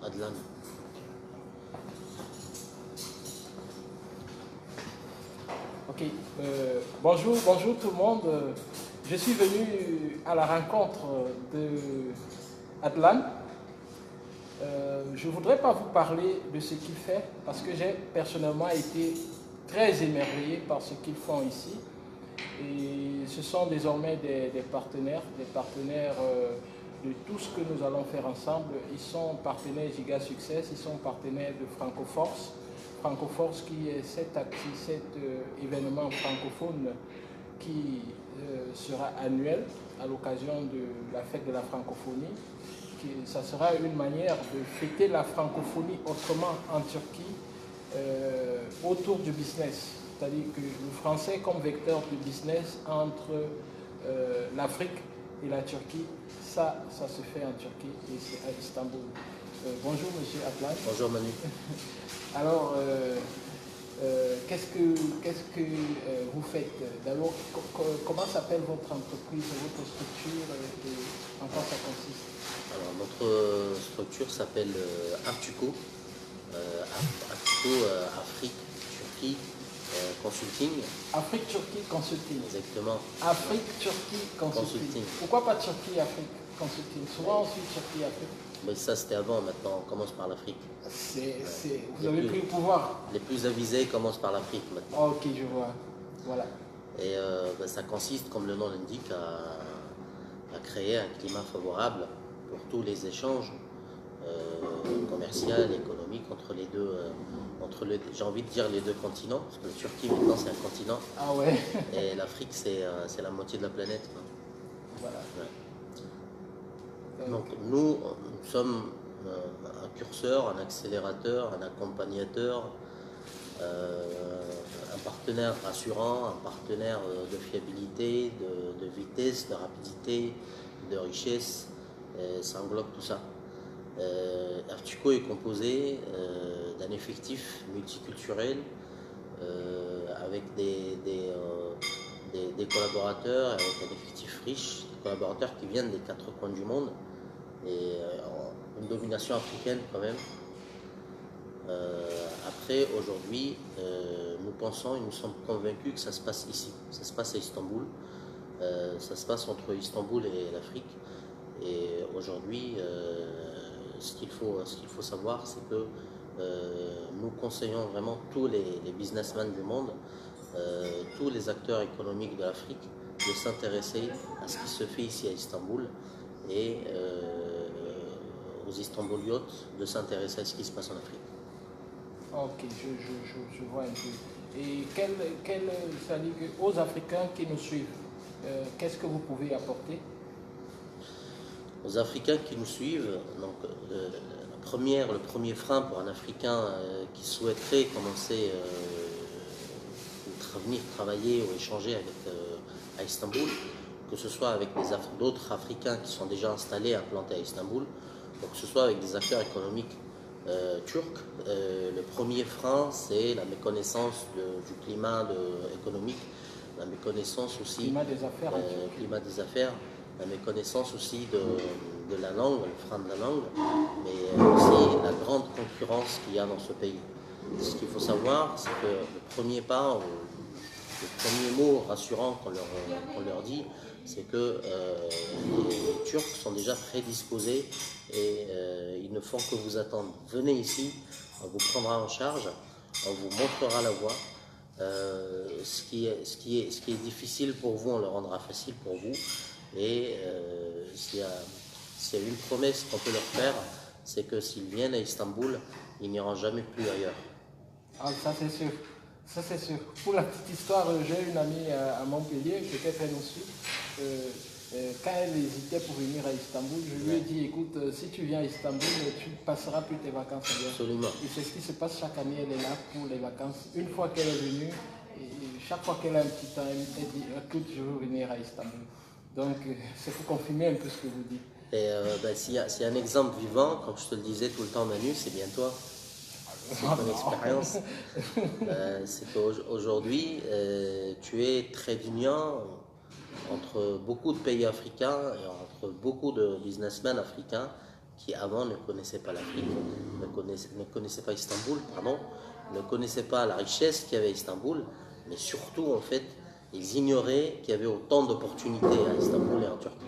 Adlan. Ok, bonjour tout le monde. Je suis venu à la rencontre de Adlan. Je ne voudrais pas vous parler de ce qu'il fait parce que j'ai personnellement été très émerveillé par ce qu'ils font ici. Et ce sont désormais des partenaires de tout ce que nous allons faire ensemble. Ils sont partenaires Giga Success, ils sont partenaires de Francoforce. Francoforce qui est cet événement francophone qui sera annuel à l'occasion de la fête de la francophonie. Ça sera une manière de fêter la francophonie autrement en Turquie autour du business. C'est-à-dire que le français comme vecteur de business entre l'Afrique et la Turquie, ça se fait en Turquie et c'est à Istanbul. Bonjour Monsieur Adlan. Bonjour Manu. Alors, qu'est-ce que vous faites? D'abord, comment s'appelle votre entreprise, votre structure et en quoi ça consiste? Alors, notre structure s'appelle Artuco. Artuco, Afrique, Turquie, Consulting. Afrique, Turquie, Consulting. Exactement. Afrique, Turquie, Consulting. Pourquoi pas Turquie, Afrique, Consulting? Souvent on suit Turquie, Afrique. Mais ça c'était avant, maintenant on commence par l'Afrique. Vous avez pris le pouvoir. Les plus avisés commencent par l'Afrique maintenant. Ok, je vois. Voilà. Et ça consiste, comme le nom l'indique, à créer un climat favorable pour tous les échanges commerciaux, économiques entre les deux, j'ai envie de dire les deux continents, parce que la Turquie maintenant c'est un continent. Ah ouais. Et l'Afrique c'est la moitié de la planète. Voilà. Ouais. Donc nous sommes un curseur, un accélérateur, un accompagnateur, un partenaire rassurant, un partenaire de fiabilité, de vitesse, de rapidité, de richesse. Ça englobe tout ça. Artuco est composé d'un effectif multiculturel avec des collaborateurs, avec un effectif riche, des collaborateurs qui viennent des quatre coins du monde et une domination africaine quand même. Après, aujourd'hui, nous pensons et nous sommes convaincus que ça se passe ici, ça se passe à Istanbul, ça se passe entre Istanbul et l'Afrique. Et aujourd'hui, ce qu'il faut savoir, c'est que nous conseillons vraiment tous les businessmen du monde, tous les acteurs économiques de l'Afrique, de s'intéresser à ce qui se fait ici à Istanbul et aux Istanbuliotes de s'intéresser à ce qui se passe en Afrique. Ok, je vois un peu. Et c'est-à-dire aux Africains qui nous suivent, qu'est-ce que vous pouvez apporter? Aux Africains qui nous suivent, donc, le premier frein pour un Africain qui souhaiterait commencer venir travailler ou échanger à Istanbul, que ce soit avec d'autres Africains qui sont déjà installés, implantés à Istanbul, ou que ce soit avec des acteurs économiques turcs. Le premier frein, c'est la méconnaissance du climat économique, la méconnaissance aussi climat des affaires, climat des affaires, la méconnaissance aussi de la langue, le frein de la langue, mais aussi la grande concurrence qu'il y a dans ce pays. Ce qu'il faut savoir, c'est que le premier pas, le premier mot rassurant qu'on leur dit, c'est que les Turcs sont déjà prédisposés et ils ne font que vous attendre. Venez ici, on vous prendra en charge, on vous montrera la voie. Ce qui est difficile pour vous, on le rendra facile pour vous. Et s'il y a une promesse qu'on peut leur faire, c'est que s'ils viennent à Istanbul, ils n'iront jamais plus ailleurs. Ah, ça c'est sûr. Ça c'est sûr. Pour la petite histoire, j'ai une amie à Montpellier, peut-être elle aussi. Quand elle hésitait pour venir à Istanbul, je lui ai dit, écoute, si tu viens à Istanbul, tu passeras plus tes vacances ailleurs. Absolument. Et c'est ce qui se passe chaque année, elle est là pour les vacances. Une fois qu'elle est venue, et chaque fois qu'elle a un petit temps, elle dit, écoute, je veux venir à Istanbul. Donc, c'est pour confirmer un peu ce que vous dites. Et s'il y a un exemple vivant, comme je te le disais tout le temps Manu, c'est bien toi. C'est ton expérience. C'est qu'aujourd'hui, tu es très d'union entre beaucoup de pays africains et entre beaucoup de businessmen africains qui avant ne connaissaient pas l'Afrique, ne connaissaient pas Istanbul, pardon, ne connaissaient pas la richesse qu'il y avait à Istanbul, mais surtout, en fait, ils ignoraient qu'il y avait autant d'opportunités à Istanbul et en Turquie.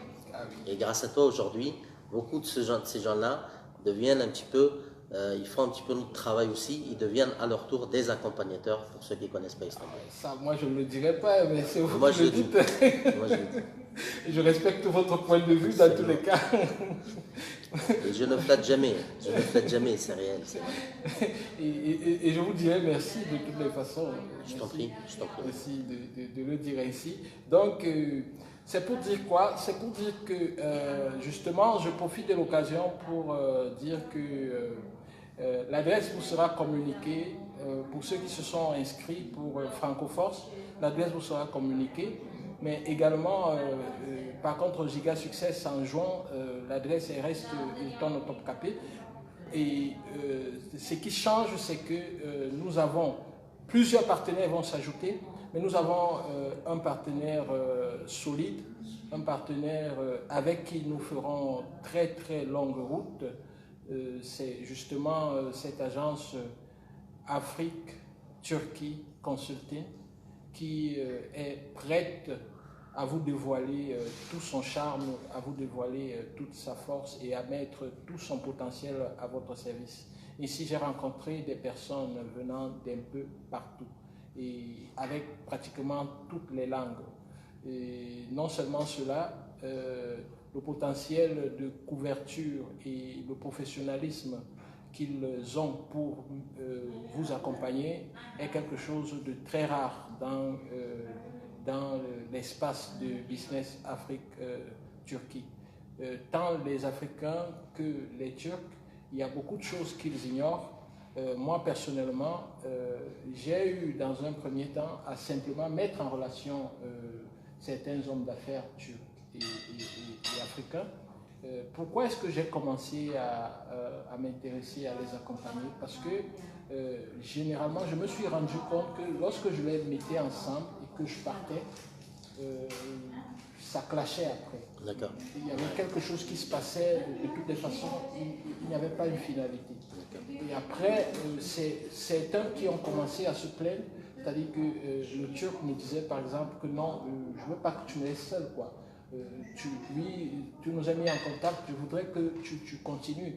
Et grâce à toi, aujourd'hui, beaucoup de ces gens-là deviennent un petit peu, ils font un petit peu notre travail aussi, ils deviennent à leur tour des accompagnateurs pour ceux qui ne connaissent pas Istanbul. Ça, moi, je ne le dirais pas, mais c'est vous Moi, qui je le le dis. dites. Moi, je le dis. Je respecte votre point de vue dans tous les cas. Et je ne flatte jamais, c'est réel. Et je vous dirais merci de toutes les façons. Je t'en prie. Merci de le dire ainsi. Donc, c'est pour dire quoi? C'est pour dire que, justement, je profite de l'occasion pour dire que l'adresse vous sera communiquée. Pour ceux qui se sont inscrits pour Francoforce, l'adresse vous sera communiquée. Mais également, par contre, Giga Success en juin, l'adresse reste Hilton au Topkapi. Et ce qui change, c'est que nous avons plusieurs partenaires vont s'ajouter, mais nous avons un partenaire solide, un partenaire avec qui nous ferons très très longue route. C'est justement cette agence Afrique-Turquie Consulting qui est prête à vous dévoiler tout son charme, à vous dévoiler toute sa force et à mettre tout son potentiel à votre service. Ici, j'ai rencontré des personnes venant d'un peu partout et avec pratiquement toutes les langues. Et non seulement cela, le potentiel de couverture et le professionnalisme qu'ils ont pour vous accompagner est quelque chose de très rare dans l'espace de business Afrique-Turquie. Tant les Africains que les Turcs, il y a beaucoup de choses qu'ils ignorent. Moi, personnellement, j'ai eu dans un premier temps à simplement mettre en relation certains hommes d'affaires turcs et africains. Pourquoi est-ce que j'ai commencé à m'intéresser à les accompagner? Parce que généralement, je me suis rendu compte que lorsque je les mettais ensemble et que je partais, ça clashait après. D'accord. Il y avait quelque chose qui se passait de toutes les façons, il n'y avait pas une finalité. Et après, c'est certains qui ont commencé à se plaindre, c'est-à-dire que le Turc me disait par exemple que non, je ne veux pas que tu me laisses seul, quoi. Tu nous as mis en contact, je voudrais que tu continues.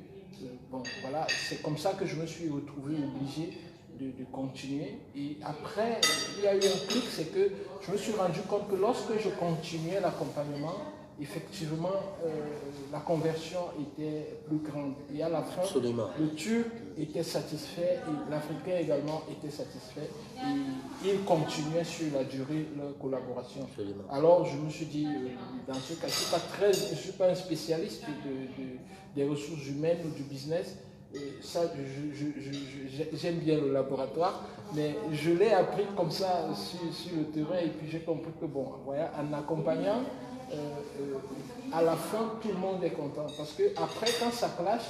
Bon, voilà, c'est comme ça que je me suis retrouvé obligé de continuer. Et après, il y a eu un clic, c'est que je me suis rendu compte que lorsque je continuais l'accompagnement, effectivement, la conversion était plus grande. Et à la fin, Absolument. le Turc était satisfait et l'Africain également était satisfait. Et ils continuaient sur la durée leur collaboration. Absolument. Alors, je me suis dit, dans ce cas, je ne suis pas un spécialiste des ressources humaines ou du business. Ça, j'aime bien le laboratoire, mais je l'ai appris comme ça sur le terrain et puis j'ai compris que, bon, voilà, en accompagnant, à la fin, tout le monde est content. Parce que après, quand ça clash,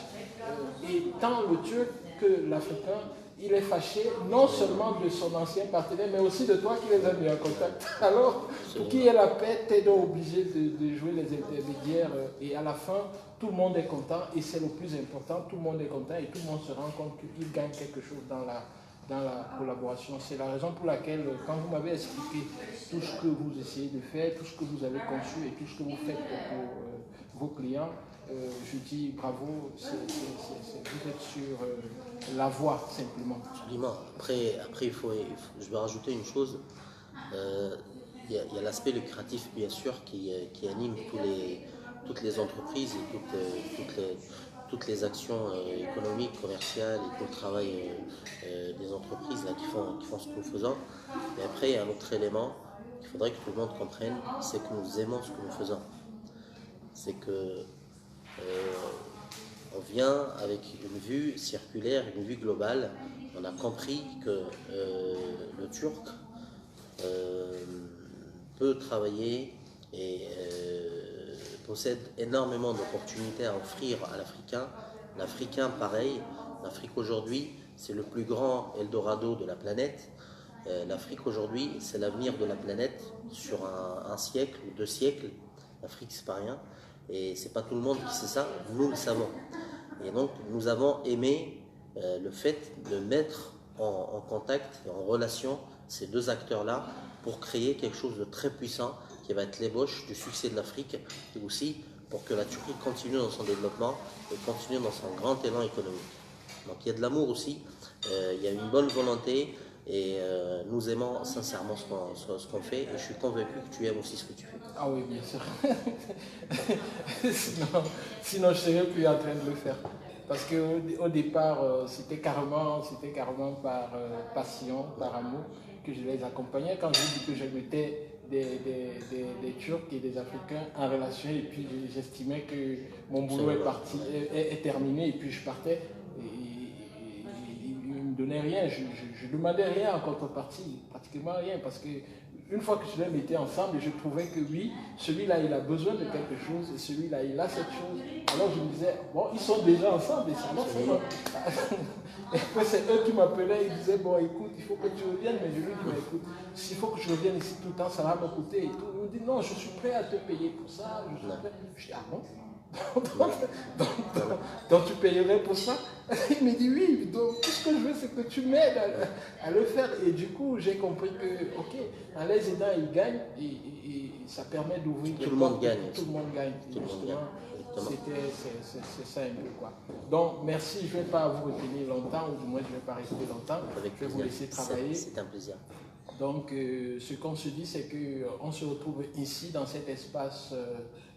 et tant le Turc que l'Africain, il est fâché non seulement de son ancien partenaire, mais aussi de toi qui les as mis en contact. Alors, pour qu'il y ait la paix, tu es donc obligé de jouer les intermédiaires. Et à la fin, tout le monde est content et c'est le plus important. Tout le monde est content et tout le monde se rend compte qu'il gagne quelque chose dans la collaboration. C'est la raison pour laquelle, quand vous m'avez expliqué tout ce que vous essayez de faire, tout ce que vous avez conçu et tout ce que vous faites pour vos clients, je dis bravo, vous êtes sur la voie simplement. Absolument. Après je vais rajouter une chose. Il y a l'aspect lucratif, bien sûr, qui anime toutes les entreprises et toutes les actions économiques, commerciales et tout le travail des entreprises là, qui font ce que nous faisons. Mais après, il y a un autre élément qu'il faudrait que tout le monde comprenne, c'est que nous aimons ce que nous faisons. C'est que on vient avec une vue circulaire, une vue globale. On a compris que le Turc peut travailler et possède énormément d'opportunités à offrir à l'Africain. L'Africain, pareil. L'Afrique aujourd'hui, c'est le plus grand Eldorado de la planète. L'Afrique aujourd'hui, c'est l'avenir de la planète sur un siècle ou 2 siècles. L'Afrique, c'est pas rien. Et c'est pas tout le monde qui sait ça, nous le savons. Et donc nous avons aimé le fait de mettre en contact, en relation ces deux acteurs-là pour créer quelque chose de très puissant qui va être l'ébauche du succès de l'Afrique et aussi pour que la Turquie continue dans son développement et continue dans son grand élan économique. Donc il y a de l'amour aussi, il y a une bonne volonté et nous aimons sincèrement ce qu'on fait et je suis convaincu que tu aimes aussi ce que tu fais. Ah oui, bien sûr. Sinon, je ne serais plus en train de le faire. Parce qu'au départ, c'était carrément par passion, par amour que je les accompagnais. Quand je dis que je mettais des Turcs et des Africains en relation et puis j'estimais que mon boulot est terminé et puis je partais. Il ne me donnait rien, je ne demandais rien en contrepartie, pratiquement rien, parce que une fois que je les mettais ensemble, je trouvais que oui, celui-là il a besoin de quelque chose et celui-là il a cette chose. Alors je me disais, bon, ils sont déjà ensemble et ça va, c'est bon. Et après c'est eux qui m'appelaient, ils disaient, bon écoute, il faut que tu reviennes, mais je lui dis, mais écoute, s'il faut que je revienne ici tout le temps, ça va me coûter et tout. Il me dit, non, je suis prêt à te payer pour ça, je suis prêt. Je dis, ah bon? Donc tu payerais pour ça? Il me dit oui, donc tout ce que je veux c'est que tu m'aides à le faire. Et du coup j'ai compris que ok, en les aidant ils gagnent et ça permet d'ouvrir tout le monde gagne. Tout le monde gagne. C'est ça un peu quoi. Donc merci, je ne vais pas vous retenir longtemps, ou du moins je ne vais pas rester longtemps. Je vais vous laisser travailler. C'est un plaisir. Donc, ce qu'on se dit, c'est qu'on se retrouve ici, dans cet espace,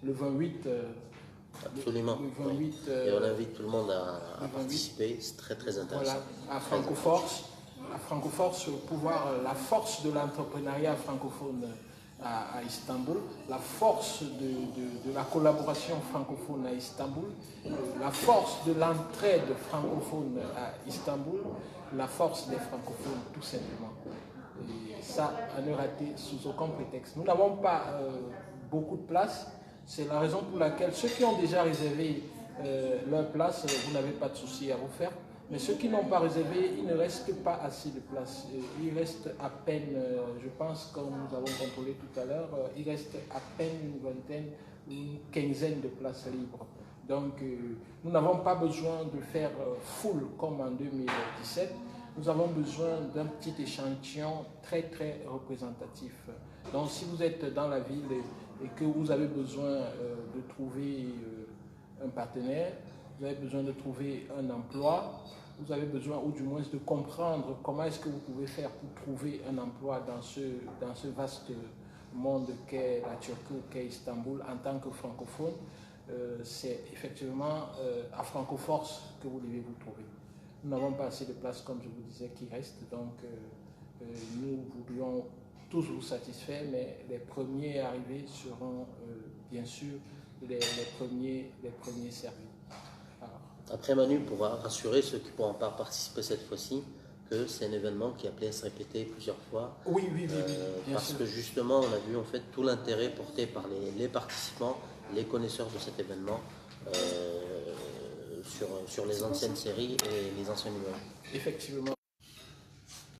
le 28. Absolument. Le 28 et on invite tout le monde à participer, c'est très très intéressant. Voilà, à Francoforce. À Francoforce, pour voir la force de l'entrepreneuriat francophone à Istanbul, la force de la collaboration francophone à Istanbul, la force de l'entraide francophone à Istanbul, la force des francophones, tout simplement. Et ça, à ne rater sous aucun prétexte. Nous n'avons pas beaucoup de place. C'est la raison pour laquelle ceux qui ont déjà réservé leur place, vous n'avez pas de souci à vous faire. Mais ceux qui n'ont pas réservé, il ne reste pas assez de place. Il reste à peine, je pense, comme nous avons contrôlé tout à l'heure, il reste à peine une vingtaine, une quinzaine de places libres. Donc, nous n'avons pas besoin de faire full comme en 2017. Nous avons besoin d'un petit échantillon très, très représentatif. Donc, si vous êtes dans la ville et que vous avez besoin de trouver un partenaire, vous avez besoin de trouver un emploi, vous avez besoin, ou du moins de comprendre comment est-ce que vous pouvez faire pour trouver un emploi dans ce vaste monde qu'est la Turquie, qu'est Istanbul, en tant que francophone, c'est effectivement à Francoforce que vous devez vous trouver. Nous n'avons pas assez de places, comme je vous disais, qui restent, donc nous voudrions tous vous satisfaire, mais les premiers arrivés seront bien sûr les premiers servis. Alors. Après Manu pourra rassurer ceux qui ne pourront pas participer cette fois-ci que c'est un événement qui est appelé à se répéter plusieurs fois. Oui, parce sûr. Que justement on a vu en fait tout l'intérêt porté par les participants, les connaisseurs de cet événement sur les anciennes séries et les anciens numéros. Effectivement.